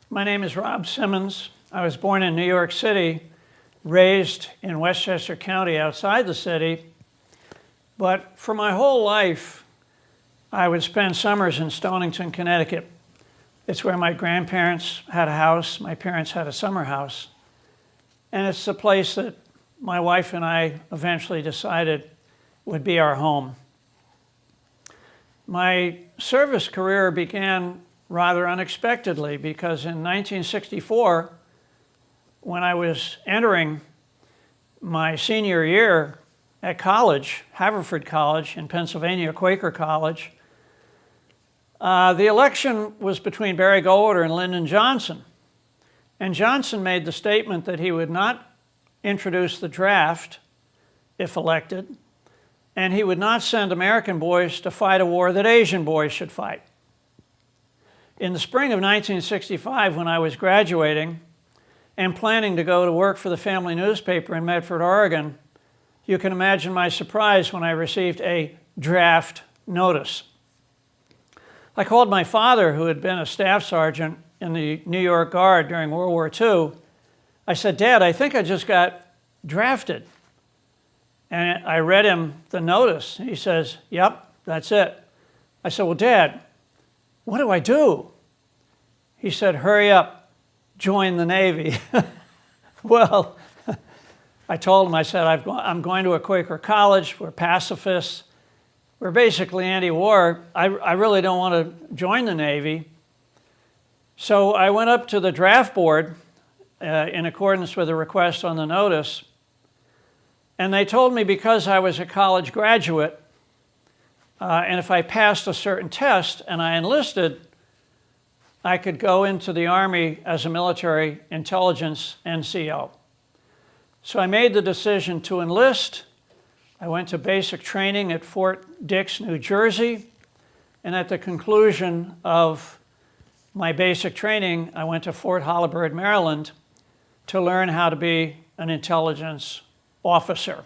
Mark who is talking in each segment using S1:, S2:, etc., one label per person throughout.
S1: My name is Rob Simmons. I was born in New York City, raised in Westchester County outside the city, but for my whole life, I would spend summers in Stonington, Connecticut. It's where my grandparents had a house, my parents had a summer house, and it's the place that my wife and I eventually decided would be our home. My service career began rather unexpectedly because in 1964, when I was entering my senior year at college, Haverford College in Pennsylvania, Quaker College, the election was between Barry Goldwater and Lyndon Johnson. And Johnson made the statement that he would not introduce the draft if elected, and he would not send American boys to fight a war that Asian boys should fight. In the spring of 1965, when I was graduating and planning to go to work for the family newspaper in Medford, Oregon, you can imagine my surprise when I received a draft notice. I called my father, who had been a staff sergeant in the New York Guard during World War II. I said, "Dad, I think I just got drafted." And I read him the notice. He says, "Yep, that's it." I said, "Well, Dad, what do I do?" He said, "Hurry up, join the Navy." Well, I told him, I said, I'm going to a Quaker college, we're pacifists, we're basically anti-war, I really don't want to join the Navy. So I went up to the draft board in accordance with the request on the notice, and they told me because I was a college graduate, and if I passed a certain test and I enlisted, I could go into the Army as a military intelligence NCO. So I made the decision to enlist. I went to basic training at Fort Dix, New Jersey, and at the conclusion of my basic training, I went to Fort Holabird, Maryland, to learn how to be an intelligence officer.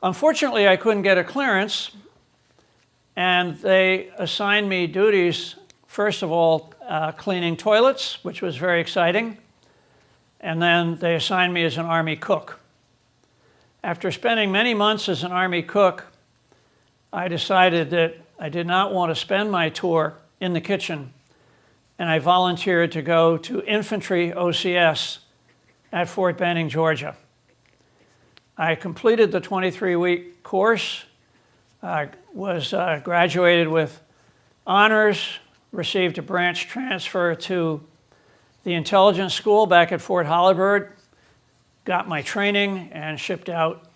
S1: Unfortunately, I couldn't get a clearance, and they assigned me duties, first of all, cleaning toilets, which was very exciting, and then they assigned me as an Army cook. After spending many months as an Army cook, I decided that I did not want to spend my tour in the kitchen, and I volunteered to go to infantry OCS at Fort Benning, Georgia. I completed the 23-week course, was graduated with honors, received a branch transfer to the intelligence school back at Fort Holabird, got my training, and shipped out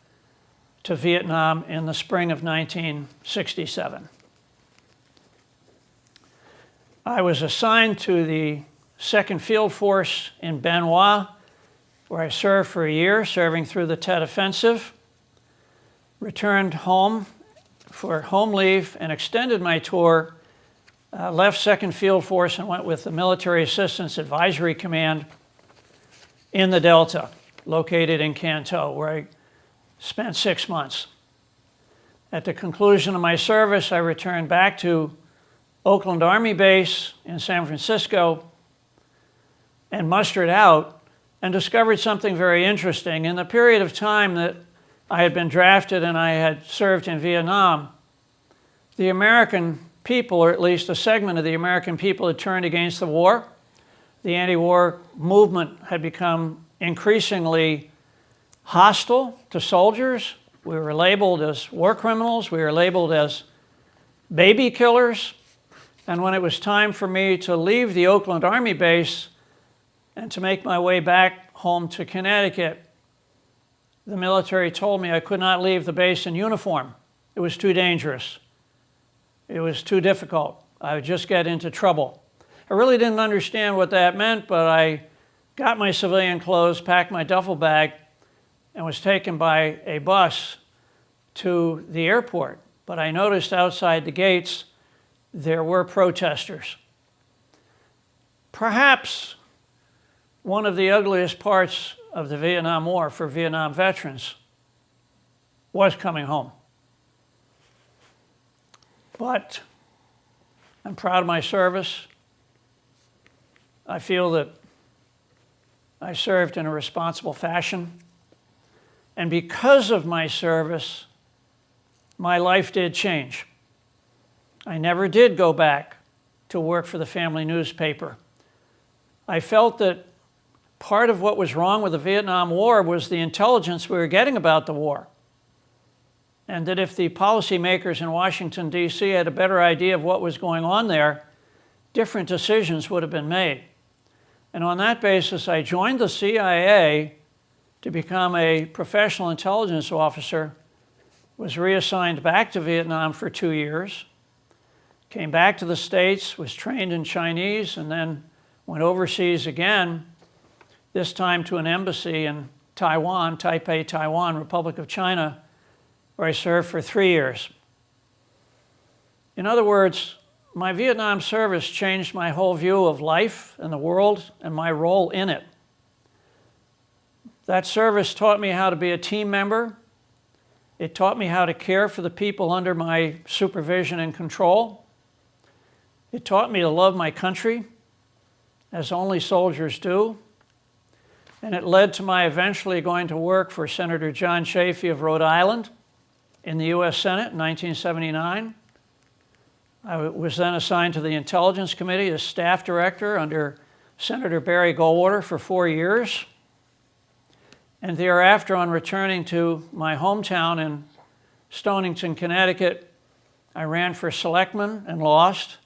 S1: to Vietnam in the spring of 1967. I was assigned to the 2nd Field Force in Benoit, where I served for a year, serving through the Tet Offensive, returned home for home leave and extended my tour, left 2nd Field Force and went with the Military Assistance Advisory Command in the Delta, located in Canton, where I spent 6 months. At the conclusion of my service, I returned back to Oakland Army Base in San Francisco and mustered out and discovered something very interesting. In the period of time that I had been drafted and I had served in Vietnam, the American people, or at least a segment of the American people, had turned against the war. The anti-war movement had become increasingly hostile to soldiers. We were labeled as war criminals. We were labeled as baby killers. And when it was time for me to leave the Oakland Army Base and to make my way back home to Connecticut, the military told me I could not leave the base in uniform. It was too dangerous. It was too difficult. I would just get into trouble. I really didn't understand what that meant, but I got my civilian clothes, packed my duffel bag, and was taken by a bus to the airport. But I noticed outside the gates there were protesters. Perhaps one of the ugliest parts of the Vietnam War for Vietnam veterans was coming home. But I'm proud of my service. I feel that I served in a responsible fashion. And because of my service, my life did change. I never did go back to work for the family newspaper. I felt that part of what was wrong with the Vietnam War was the intelligence we were getting about the war. And that if the policymakers in Washington, D.C. had a better idea of what was going on there, different decisions would have been made. And on that basis, I joined the CIA to become a professional intelligence officer, was reassigned back to Vietnam for 2 years, came back to the States, was trained in Chinese, and then went overseas again, this time to an embassy in Taiwan, Taipei, Taiwan, Republic of China, where I served for 3 years. In other words, my Vietnam service changed my whole view of life and the world and my role in it. That service taught me how to be a team member. It taught me how to care for the people under my supervision and control. It taught me to love my country, as only soldiers do. And it led to my eventually going to work for Senator John Chafee of Rhode Island in the U.S. Senate in 1979. I was then assigned to the Intelligence Committee as staff director under Senator Barry Goldwater for 4 years. And thereafter, on returning to my hometown in Stonington, Connecticut, I ran for selectman and lost,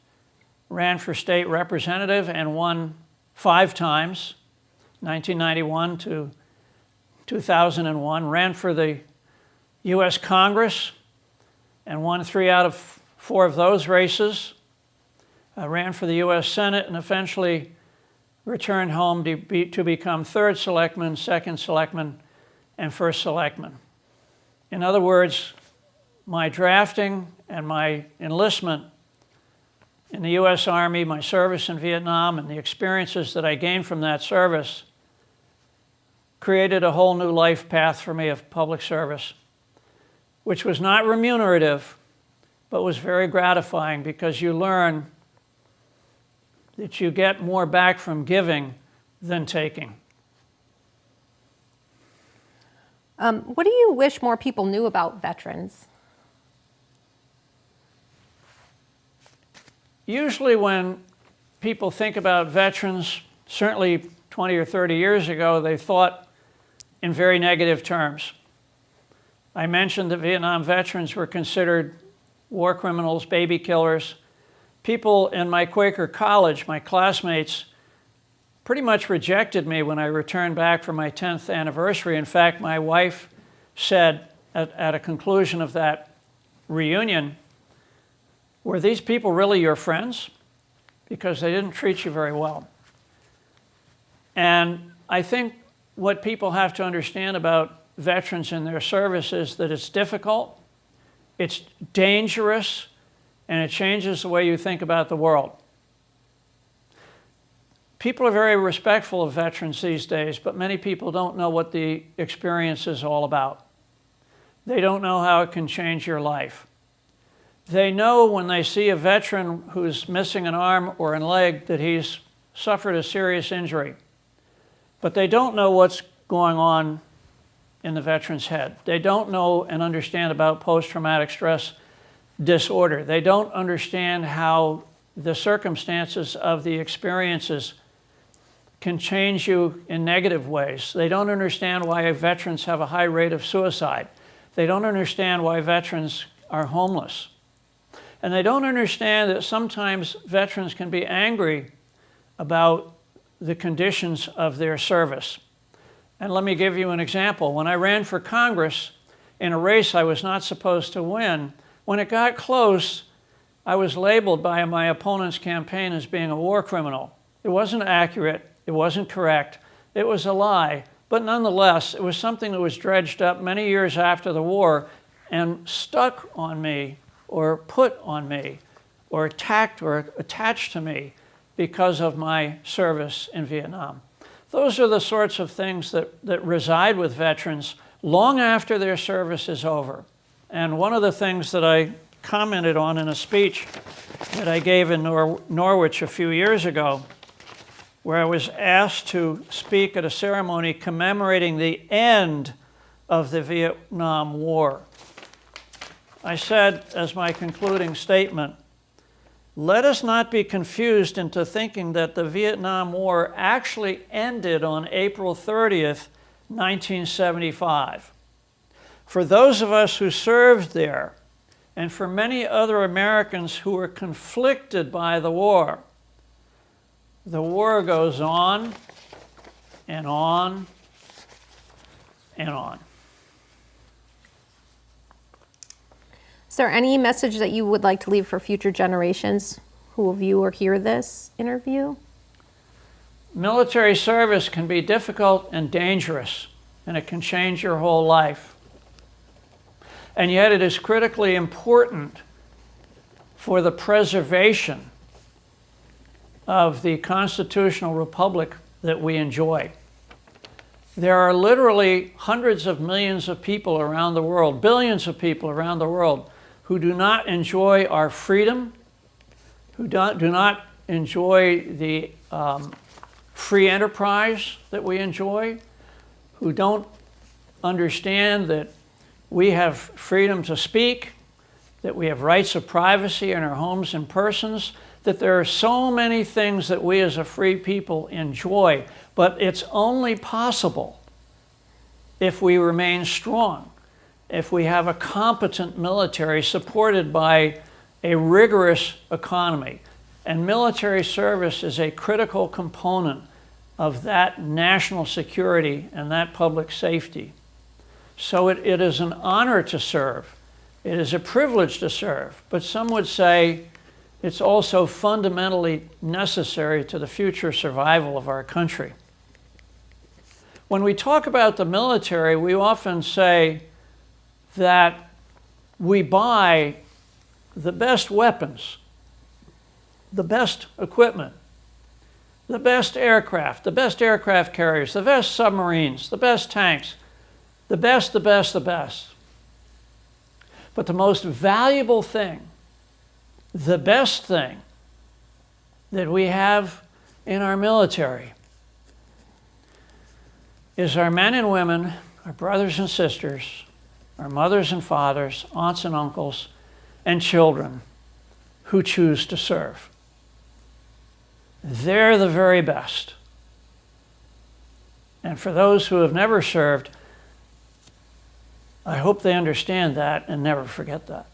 S1: ran for state representative and won 5 times, 1991 to 2001, ran for the U.S. Congress and won 3 out of 4 of those races. I ran for the U.S. Senate and eventually returned home to become 3rd selectman, 2nd selectman, and 1st selectman. In other words, my drafting and my enlistment in the U.S. Army, my service in Vietnam, and the experiences that I gained from that service created a whole new life path for me of public service, which was not remunerative, but was very gratifying because you learn that you get more back from giving than taking.
S2: What do you wish more people knew about veterans?
S1: Usually when people think about veterans, certainly 20 or 30 years ago, they thought in very negative terms. I mentioned that Vietnam veterans were considered war criminals, baby killers. People in my Quaker college, my classmates, pretty much rejected me when I returned back for my 10th anniversary. In fact, my wife said at a conclusion of that reunion, "Were these people really your friends? Because they didn't treat you very well." And I think what people have to understand about veterans and their service is that it's difficult, it's dangerous, and it changes the way you think about the world. People are very respectful of veterans these days, but many people don't know what the experience is all about. They don't know how it can change your life. They know when they see a veteran who's missing an arm or a leg that he's suffered a serious injury, but they don't know what's going on in the veteran's head. They don't know and understand about post-traumatic stress disorder. They don't understand how the circumstances of the experiences can change you in negative ways. They don't understand why veterans have a high rate of suicide. They don't understand why veterans are homeless. And they don't understand that sometimes veterans can be angry about the conditions of their service. And let me give you an example. When I ran for Congress in a race I was not supposed to win, when it got close, I was labeled by my opponent's campaign as being a war criminal. It wasn't accurate, it wasn't correct, it was a lie, but nonetheless, it was something that was dredged up many years after the war and stuck on me, or put on me, or attacked or attached to me because of my service in Vietnam. Those are the sorts of things that reside with veterans long after their service is over. And one of the things that I commented on in a speech that I gave in Norwich a few years ago where I was asked to speak at a ceremony commemorating the end of the Vietnam War. I said, as my concluding statement, let us not be confused into thinking that the Vietnam War actually ended on April 30th, 1975. For those of us who served there, and for many other Americans who were conflicted by the war goes on and on and on.
S2: Is there any message that you would like to leave for future generations who will view or hear this interview?
S1: Military service can be difficult and dangerous, and it can change your whole life. And yet it is critically important for the preservation of the constitutional republic that we enjoy. There are literally hundreds of millions of people around the world, billions of people around the world, who do not enjoy our freedom, who do not enjoy the free enterprise that we enjoy, who don't understand that we have freedom to speak, that we have rights of privacy in our homes and persons, that there are so many things that we as a free people enjoy, but it's only possible if we remain strong, if we have a competent military supported by a rigorous economy. And military service is a critical component of that national security and that public safety. So it is an honor to serve. It is a privilege to serve. But some would say it's also fundamentally necessary to the future survival of our country. When we talk about the military, we often say that we buy the best weapons, the best equipment, the best aircraft carriers, the best submarines, the best tanks, the best. But the most valuable thing, the best thing that we have in our military is our men and women, our brothers and sisters, our mothers and fathers, aunts and uncles, and children who choose to serve. They're the very best. And for those who have never served, I hope they understand that and never forget that.